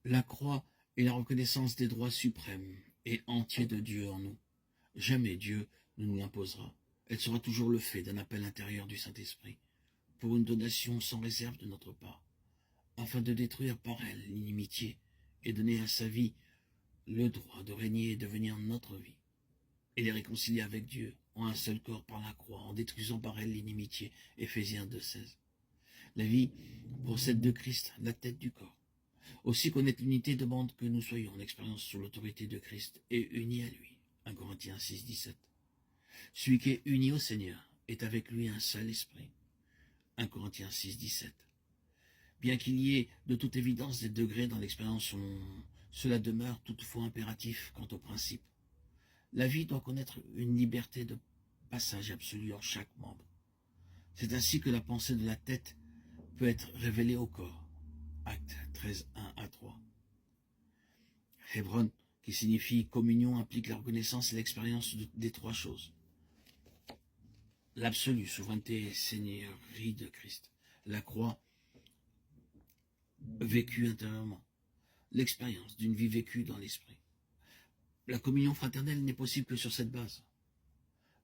La croix est la reconnaissance des droits suprêmes et entiers de Dieu en nous. Jamais Dieu ne nous l'imposera. Elle sera toujours le fait d'un appel intérieur du Saint-Esprit, pour une donation sans réserve de notre part, afin de détruire par elle l'inimitié et donner à sa vie le droit de régner et de devenir notre vie, et les réconcilier avec Dieu en un seul corps par la croix, en détruisant par elle l'inimitié. Éphésiens 2,16. La vie procède de Christ, la tête du corps. Aussi connaître l'unité demande que nous soyons en expérience sous l'autorité de Christ et unis à lui. 1 Corinthiens 6,17. Celui qui est uni au Seigneur est avec lui un seul esprit. 1 Corinthiens 6,17. Bien qu'il y ait de toute évidence des degrés dans l'expérience, cela demeure toutefois impératif quant au principe. La vie doit connaître une liberté de passage absolue en chaque membre. C'est ainsi que la pensée de la tête peut être révélée au corps. Acte 13, 1 à 3. Hébron, qui signifie communion, implique la reconnaissance et l'expérience des trois choses. L'absolue souveraineté et seigneurie de Christ. La croix vécue intérieurement. L'expérience d'une vie vécue dans l'esprit. La communion fraternelle n'est possible que sur cette base.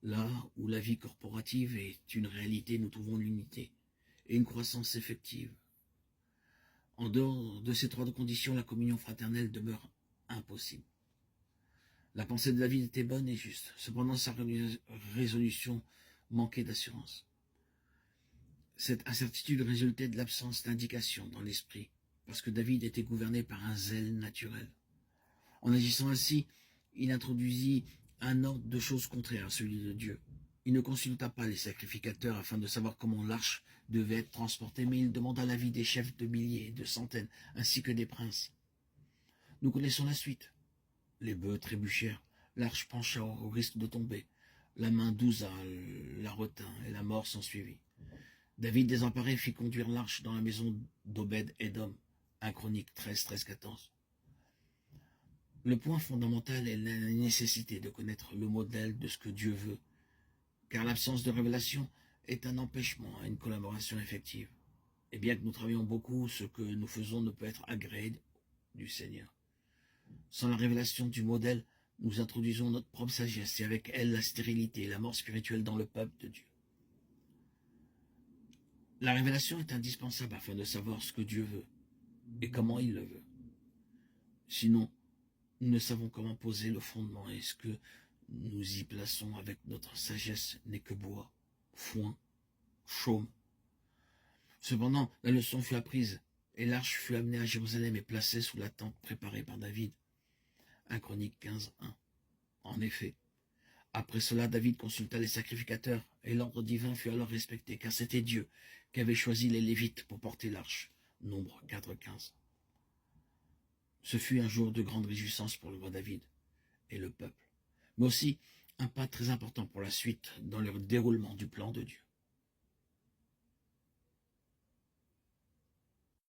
Là où la vie corporative est une réalité, nous trouvons l'unité et une croissance effective. En dehors de ces trois conditions, la communion fraternelle demeure impossible. La pensée de David était bonne et juste. Cependant, sa résolution manquait d'assurance. Cette incertitude résultait de l'absence d'indication dans l'esprit, parce que David était gouverné par un zèle naturel. En agissant ainsi, il introduisit un ordre de choses contraires à celui de Dieu. Il ne consulta pas les sacrificateurs afin de savoir comment l'arche devait être transportée, mais il demanda l'avis des chefs de milliers, de centaines, ainsi que des princes. Nous connaissons la suite. Les bœufs trébuchèrent, l'arche pencha au risque de tomber. La main d'Ouza la retint et la mort s'ensuivit. David, désemparé, fit conduire l'arche dans la maison d'Obed-Édom. 1 Chroniques 13, 13, 14. Le point fondamental est la nécessité de connaître le modèle de ce que Dieu veut, car l'absence de révélation est un empêchement à une collaboration effective. Et bien que nous travaillons beaucoup, ce que nous faisons ne peut être agréé du Seigneur. Sans la révélation du modèle, nous introduisons notre propre sagesse et avec elle la stérilité et la mort spirituelle dans le peuple de Dieu. La révélation est indispensable afin de savoir ce que Dieu veut et comment il le veut. Sinon, nous ne savons comment poser le fondement et ce que nous y plaçons avec notre sagesse n'est que bois, foin, chaume. Cependant, la leçon fut apprise et l'arche fut amenée à Jérusalem et placée sous la tente préparée par David. 1 Chroniques 15, 1. En effet, après cela, David consulta les sacrificateurs et l'ordre divin fut alors respecté, car c'était Dieu qui avait choisi les Lévites pour porter l'arche. Nombre 4, 15. Ce fut un jour de grande réjouissance pour le roi David et le peuple, mais aussi un pas très important pour la suite dans le déroulement du plan de Dieu.